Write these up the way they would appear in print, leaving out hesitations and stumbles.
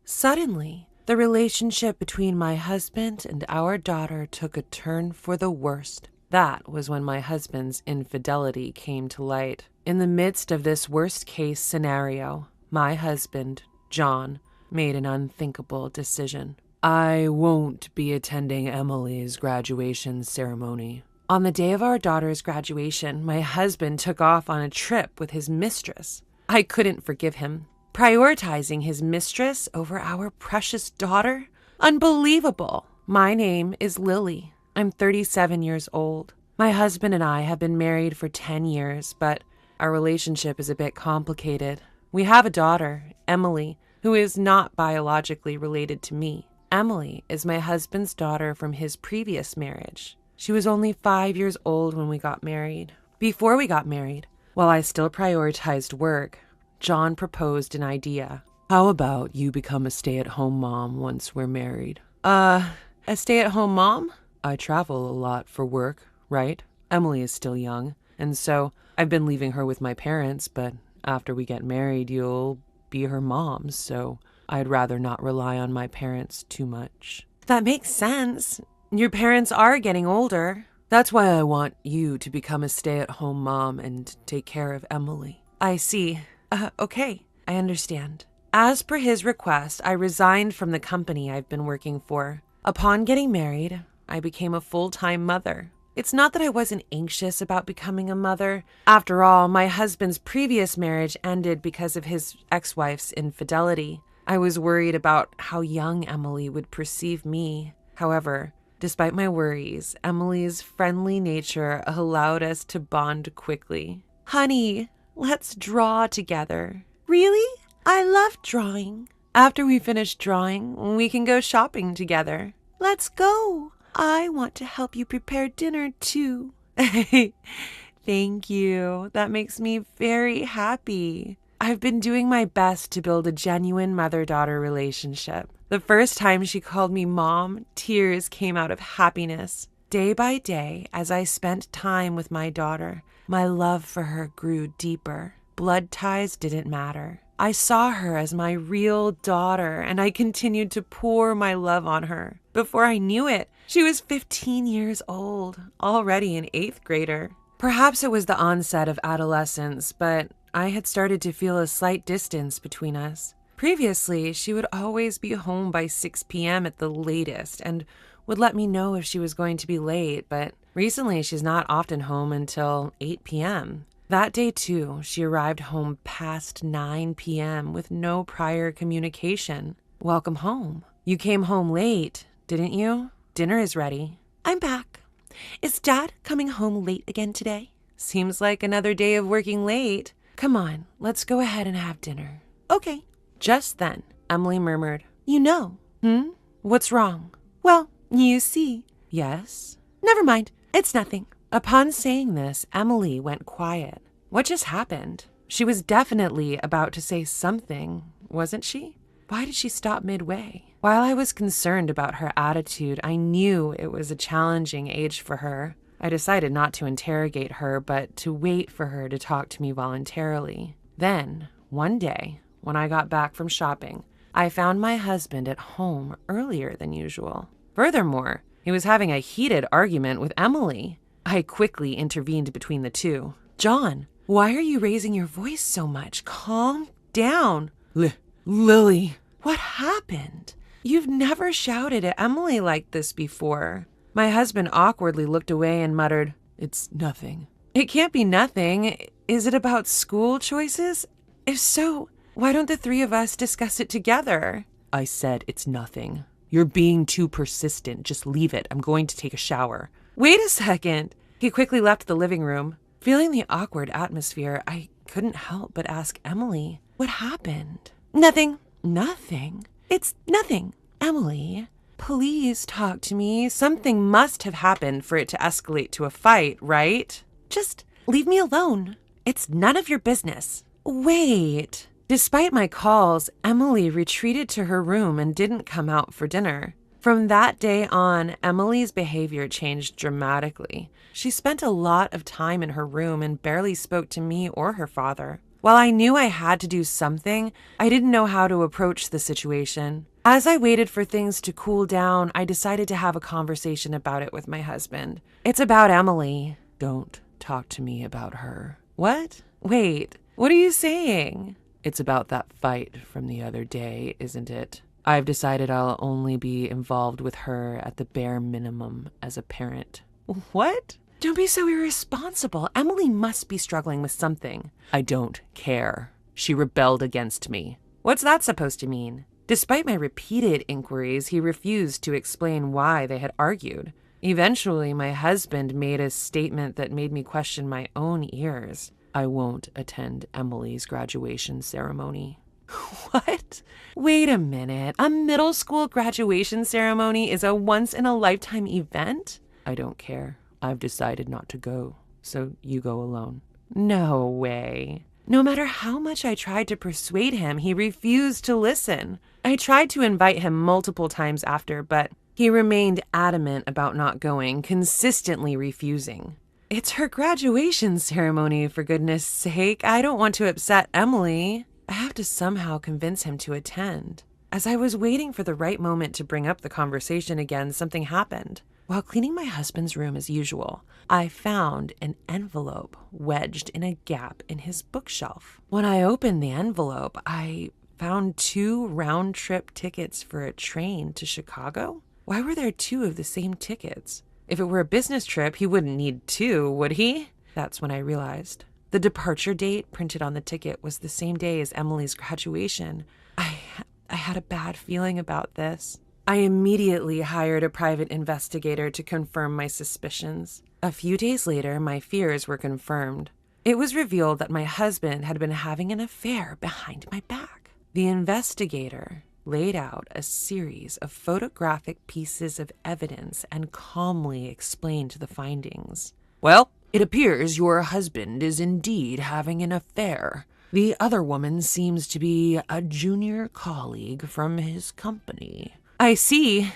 Suddenly, the relationship between my husband and our daughter took a turn for the worst. That was when my husband's infidelity came to light. In the midst of this worst-case scenario, my husband, John, made an unthinkable decision. I won't be attending Emily's graduation ceremony. On the day of our daughter's graduation, my husband took off on a trip with his mistress. I couldn't forgive him. Prioritizing his mistress over our precious daughter? Unbelievable! My name is Lily. I'm 37 years old. My husband and I have been married for 10 years, but our relationship is a bit complicated. We have a daughter, Emily, who is not biologically related to me. Emily is my husband's daughter from his previous marriage. She was only 5 years old when we got married. Before we got married, while I still prioritized work, John proposed an idea. How about you become a stay-at-home mom once we're married? A stay-at-home mom? I travel a lot for work, right? Emily is still young, and so I've been leaving her with my parents, but after we get married, you'll be her mom, so I'd rather not rely on my parents too much. That makes sense. Your parents are getting older. That's why I want you to become a stay-at-home mom and take care of Emily. I see. Okay, I understand. As per his request, I resigned from the company I've been working for. Upon getting married, I became a full-time mother. It's not that I wasn't anxious about becoming a mother. After all, my husband's previous marriage ended because of his ex-wife's infidelity. I was worried about how young Emily would perceive me. However, despite my worries, Emily's friendly nature allowed us to bond quickly. Honey, let's draw together. Really? I love drawing. After we finish drawing, we can go shopping together. Let's go. I want to help you prepare dinner too. Thank you. That makes me very happy. I've been doing my best to build a genuine mother-daughter relationship. The first time she called me mom, tears came out of happiness. Day by day, as I spent time with my daughter, my love for her grew deeper. Blood ties didn't matter. I saw her as my real daughter, and I continued to pour my love on her. Before I knew it, she was 15 years old, already an 8th grader. Perhaps it was the onset of adolescence, but I had started to feel a slight distance between us. Previously, she would always be home by 6 p.m. at the latest and would let me know if she was going to be late, but recently she's not often home until 8 p.m. That day, too, she arrived home past 9 p.m. with no prior communication. Welcome home. You came home late, didn't you? Dinner is ready. I'm back. Is Dad coming home late again today? Seems like another day of working late. Come on, let's go ahead and have dinner. Okay. Just then, Emily murmured, You know. What's wrong? Well, you see. Yes? Never mind. It's nothing. Upon saying this, Emily went quiet. What just happened? She was definitely about to say something, wasn't she? Why did she stop midway? While I was concerned about her attitude, I knew it was a challenging age for her. I decided not to interrogate her, but to wait for her to talk to me voluntarily. Then, one day, when I got back from shopping, I found my husband at home earlier than usual. Furthermore, he was having a heated argument with Emily. I quickly intervened between the two. John, why are you raising your voice so much? Calm down. Lily, what happened? You've never shouted at Emily like this before. My husband awkwardly looked away and muttered, It's nothing. It can't be nothing. Is it about school choices? If so, why don't the three of us discuss it together? I said it's nothing. You're being too persistent. Just leave it. I'm going to take a shower. Wait a second. He quickly left the living room. Feeling the awkward atmosphere, I couldn't help but ask Emily, what happened? Nothing. Nothing? It's nothing. Emily, please talk to me. Something must have happened for it to escalate to a fight, right? Just leave me alone. It's none of your business. Wait. Despite my calls, Emily retreated to her room and didn't come out for dinner. From that day on, Emily's behavior changed dramatically. She spent a lot of time in her room and barely spoke to me or her father. While I knew I had to do something, I didn't know how to approach the situation. As I waited for things to cool down, I decided to have a conversation about it with my husband. It's about Emily. Don't talk to me about her. What? Wait, what are you saying? It's about that fight from the other day, isn't it? I've decided I'll only be involved with her at the bare minimum as a parent. What? Don't be so irresponsible. Emily must be struggling with something. I don't care. She rebelled against me. What's that supposed to mean? Despite my repeated inquiries, he refused to explain why they had argued. Eventually, my husband made a statement that made me question my own ears. I won't attend Emily's graduation ceremony. What? Wait a minute. A middle school graduation ceremony is a once-in-a-lifetime event? I don't care. I've decided not to go, so you go alone. No way. No matter how much I tried to persuade him, he refused to listen. I tried to invite him multiple times after, but he remained adamant about not going, consistently refusing. It's her graduation ceremony, for goodness sake. I don't want to upset Emily. I have to somehow convince him to attend. As I was waiting for the right moment to bring up the conversation again, something happened. While cleaning my husband's room as usual, I found an envelope wedged in a gap in his bookshelf. When I opened the envelope, I found 2 round-trip tickets for a train to Chicago. Why were there 2 of the same tickets? If it were a business trip, he wouldn't need 2, would he? That's when I realized. The departure date printed on the ticket was the same day as Emily's graduation. I had a bad feeling about this. I immediately hired a private investigator to confirm my suspicions. A few days later, my fears were confirmed. It was revealed that my husband had been having an affair behind my back. The investigator laid out a series of photographic pieces of evidence and calmly explained the findings. Well, it appears your husband is indeed having an affair. The other woman seems to be a junior colleague from his company. I see.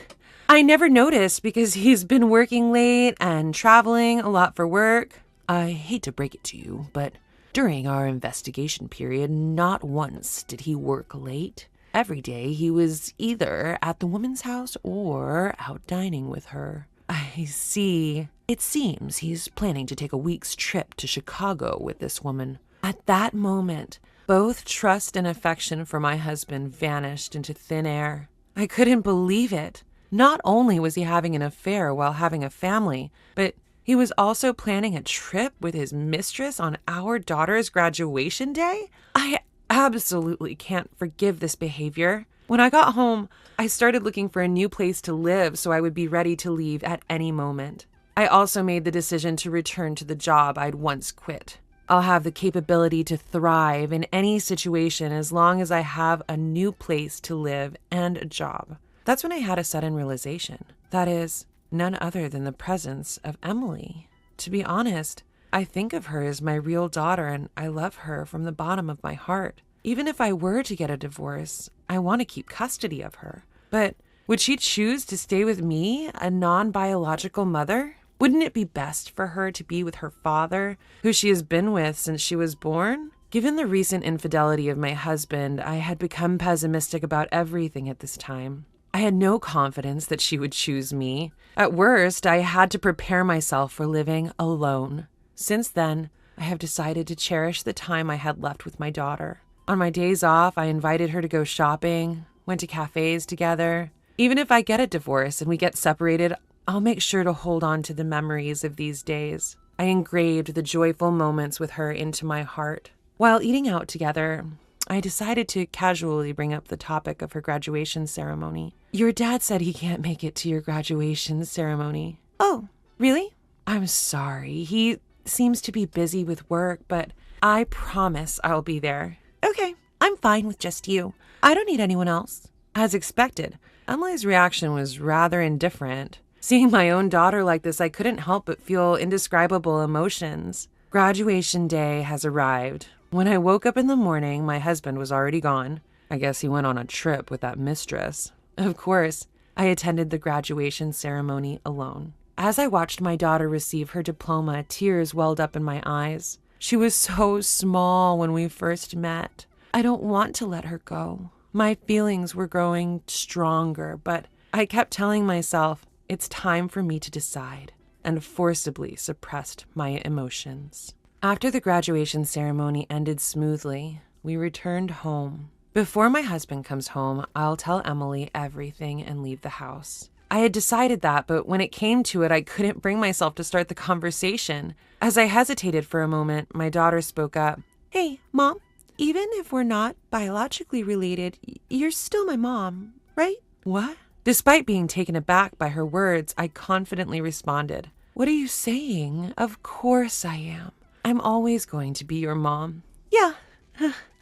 I never noticed because he's been working late and traveling a lot for work. I hate to break it to you, but during our investigation period, not once did he work late. Every day he was either at the woman's house or out dining with her. I see. It seems he's planning to take a week's trip to Chicago with this woman. At that moment, both trust and affection for my husband vanished into thin air. I couldn't believe it. Not only was he having an affair while having a family, but he was also planning a trip with his mistress on our daughter's graduation day? I absolutely can't forgive this behavior. When I got home, I started looking for a new place to live so I would be ready to leave at any moment. I also made the decision to return to the job I'd once quit. I'll have the capability to thrive in any situation as long as I have a new place to live and a job. That's when I had a sudden realization. That is, none other than the presence of Emily. To be honest, I think of her as my real daughter and I love her from the bottom of my heart. Even if I were to get a divorce, I want to keep custody of her. But would she choose to stay with me, a non-biological mother? Wouldn't it be best for her to be with her father, who she has been with since she was born? Given the recent infidelity of my husband, I had become pessimistic about everything at this time. I had no confidence that she would choose me. At worst, I had to prepare myself for living alone. Since then, I have decided to cherish the time I had left with my daughter. On my days off, I invited her to go shopping, went to cafes together. Even if I get a divorce and we get separated, I'll make sure to hold on to the memories of these days. I engraved the joyful moments with her into my heart. While eating out together, I decided to casually bring up the topic of her graduation ceremony. Your dad said he can't make it to your graduation ceremony. Oh, really? I'm sorry. He seems to be busy with work, but I promise I'll be there. Okay, I'm fine with just you. I don't need anyone else. As expected, Emily's reaction was rather indifferent. Seeing my own daughter like this, I couldn't help but feel indescribable emotions. Graduation day has arrived. When I woke up in the morning, my husband was already gone. I guess he went on a trip with that mistress. Of course, I attended the graduation ceremony alone. As I watched my daughter receive her diploma, tears welled up in my eyes. She was so small when we first met. I don't want to let her go. My feelings were growing stronger, but I kept telling myself it's time for me to decide, and forcibly suppressed my emotions. After the graduation ceremony ended smoothly, we returned home. Before my husband comes home, I'll tell Emily everything and leave the house. I had decided that, but when it came to it, I couldn't bring myself to start the conversation. As I hesitated for a moment, my daughter spoke up. "Hey, Mom, even if we're not biologically related, you're still my mom, right?" "What?" Despite being taken aback by her words, I confidently responded, "What are you saying? Of course I am. I'm always going to be your mom." "Yeah,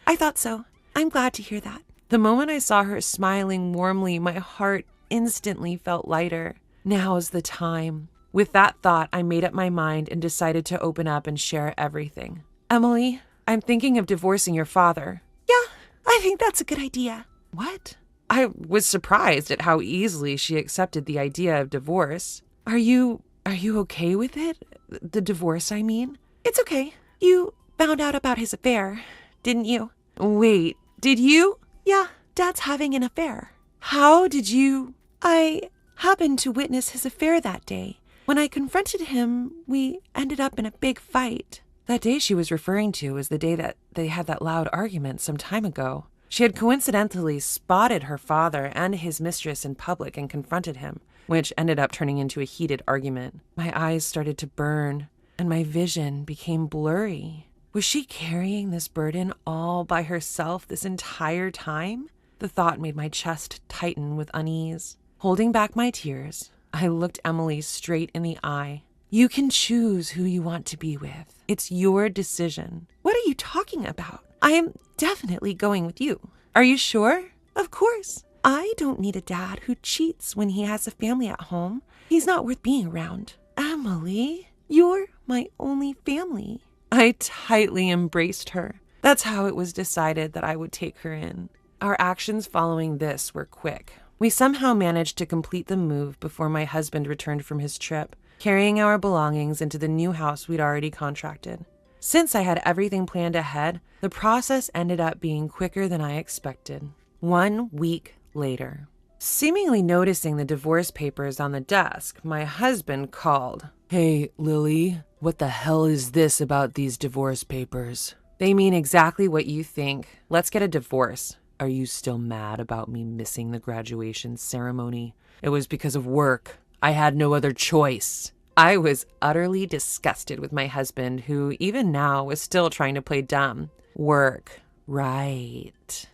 I thought so. I'm glad to hear that." The moment I saw her smiling warmly, my heart instantly felt lighter. Now's the time. With that thought, I made up my mind and decided to open up and share everything. "Emily, I'm thinking of divorcing your father." "Yeah, I think that's a good idea." "What?" I was surprised at how easily she accepted the idea of divorce. Are you okay with it? The divorce, I mean?" "It's okay. You found out about his affair, didn't you?" "Wait, did you?" "Yeah, Dad's having an affair." "How did you?" "I happened to witness his affair that day. When I confronted him, we ended up in a big fight." That day she was referring to was the day that they had that loud argument some time ago. She had coincidentally spotted her father and his mistress in public and confronted him, which ended up turning into a heated argument. My eyes started to burn, and my vision became blurry. Was she carrying this burden all by herself this entire time? The thought made my chest tighten with unease. Holding back my tears, I looked Emily straight in the eye. "You can choose who you want to be with. It's your decision." "What are you talking about? I am definitely going with you." "Are you sure?" "Of course. I don't need a dad who cheats when he has a family at home. He's not worth being around." "Emily, you're my only family." I tightly embraced her. That's how it was decided that I would take her in. Our actions following this were quick. We somehow managed to complete the move before my husband returned from his trip, carrying our belongings into the new house we'd already contracted. Since I had everything planned ahead, the process ended up being quicker than I expected. 1 week later. Seemingly noticing the divorce papers on the desk, my husband called. "Hey, Lily, what the hell is this about these divorce papers?" "They mean exactly what you think. Let's get a divorce." "Are you still mad about me missing the graduation ceremony?" "It was because of work. I had no other choice." I was utterly disgusted with my husband, who even now was still trying to play dumb. "Work. Right.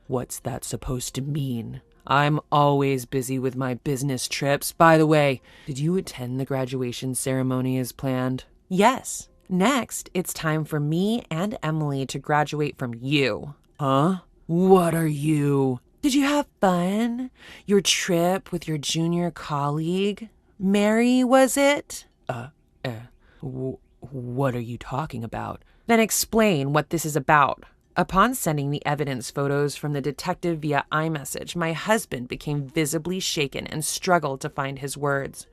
What's that supposed to mean? I'm always busy with my business trips. By the way, did you attend the graduation ceremony as planned?" "Yes. Next, it's time for me and Emily to graduate from you." "Huh? What are you?" "Did you have fun? Your trip with your junior colleague? Mary, was it?" What are you talking about?" "Then explain what this is about." Upon sending the evidence photos from the detective via iMessage, my husband became visibly shaken and struggled to find his words.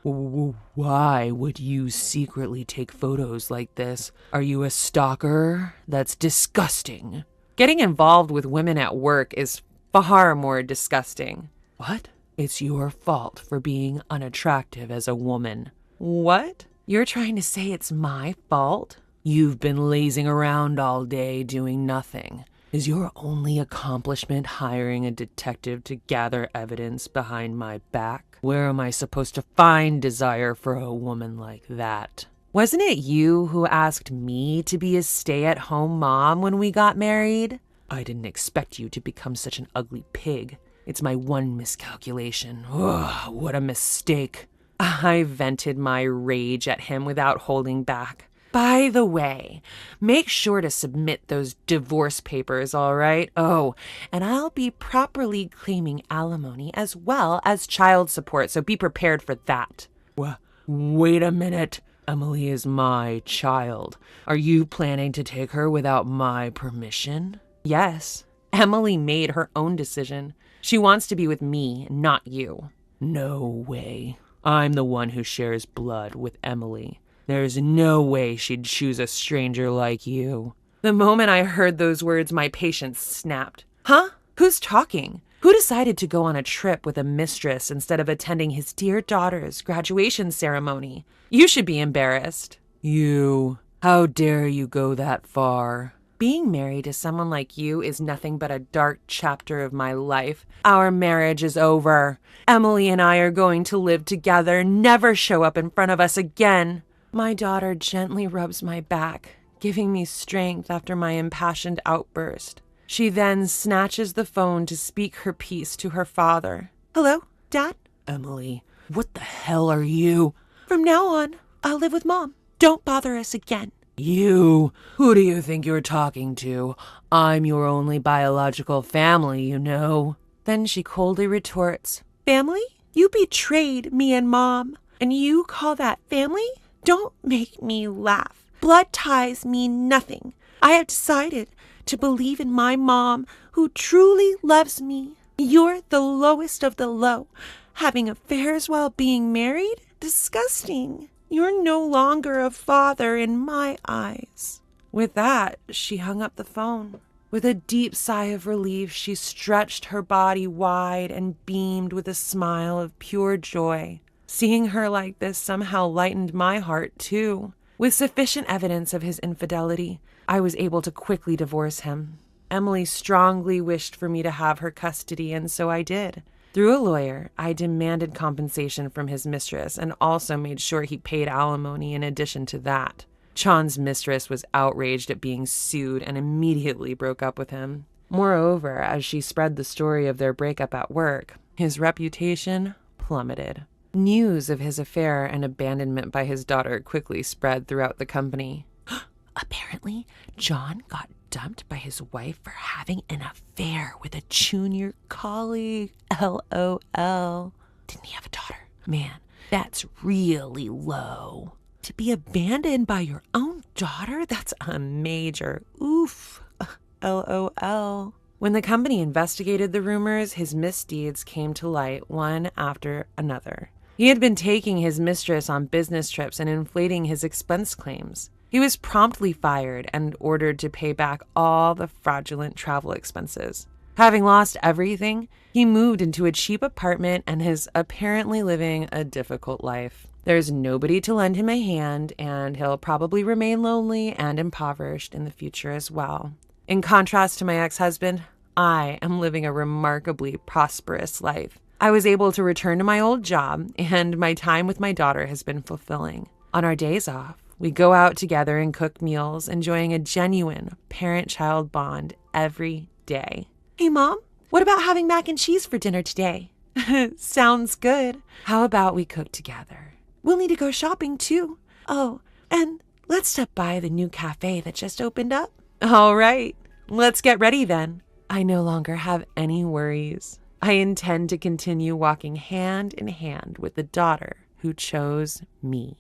Why would you secretly take photos like this? Are you a stalker? That's disgusting." "Getting involved with women at work is far more disgusting." "What? It's your fault for being unattractive as a woman." "What? You're trying to say it's my fault?" "You've been lazing around all day doing nothing. Is your only accomplishment hiring a detective to gather evidence behind my back? Where am I supposed to find desire for a woman like that?" "Wasn't it you who asked me to be a stay-at-home mom when we got married?" "I didn't expect you to become such an ugly pig. It's my one miscalculation. Ugh, what a mistake." I vented my rage at him without holding back. "By the way, make sure to submit those divorce papers, all right? Oh, and I'll be properly claiming alimony as well as child support, so be prepared for that." Wait a minute. Emily is my child. Are you planning to take her without my permission? "Yes, Emily made her own decision. She wants to be with me, not you." No way. I'm the one who shares blood with Emily. There's no way she'd choose a stranger like you. The moment I heard those words, my patience snapped. Huh? Who's talking? Who decided to go on a trip with a mistress instead of attending his dear daughter's graduation ceremony? You should be embarrassed. You. How dare you go that far? Being married to someone like you is nothing but a dark chapter of my life. Our marriage is over. Emily and I are going to live together, never show up in front of us again. My daughter gently rubs my back, giving me strength after my impassioned outburst. She then snatches the phone to speak her piece to her father. Hello, Dad? Emily, what the hell are you? From now on, I'll live with Mom. Don't bother us again. You? Who do you think you're talking to? I'm your only biological family, you know. Then she coldly retorts, Family? You betrayed me and Mom, and you call that family? Don't make me laugh. Blood ties mean nothing. I have decided to believe in my mom, who truly loves me. You're the lowest of the low. Having affairs while being married? Disgusting. You're no longer a father in my eyes. With that, she hung up the phone. With a deep sigh of relief, she stretched her body wide and beamed with a smile of pure joy. Seeing her like this somehow lightened my heart, too. With sufficient evidence of his infidelity, I was able to quickly divorce him. Emily strongly wished for me to have her custody, and so I did. Through a lawyer, I demanded compensation from his mistress and also made sure he paid alimony in addition to that. Chan's mistress was outraged at being sued and immediately broke up with him. Moreover, as she spread the story of their breakup at work, his reputation plummeted. News of his affair and abandonment by his daughter quickly spread throughout the company. Apparently, John got dumped by his wife for having an affair with a junior colleague. LOL. Didn't he have a daughter? Man, that's really low. To be abandoned by your own daughter? That's a major oof. LOL. When the company investigated the rumors, his misdeeds came to light one after another. He had been taking his mistress on business trips and inflating his expense claims. He was promptly fired and ordered to pay back all the fraudulent travel expenses. Having lost everything, he moved into a cheap apartment and is apparently living a difficult life. There's nobody to lend him a hand, and he'll probably remain lonely and impoverished in the future as well. In contrast to my ex-husband, I am living a remarkably prosperous life. I was able to return to my old job, and my time with my daughter has been fulfilling. On our days off, we go out together and cook meals, enjoying a genuine parent-child bond every day. Hey, Mom, what about having mac and cheese for dinner today? Sounds good. How about we cook together? We'll need to go shopping, too. Oh, and let's stop by the new cafe that just opened up. All right, let's get ready then. I no longer have any worries. I intend to continue walking hand in hand with the daughter who chose me.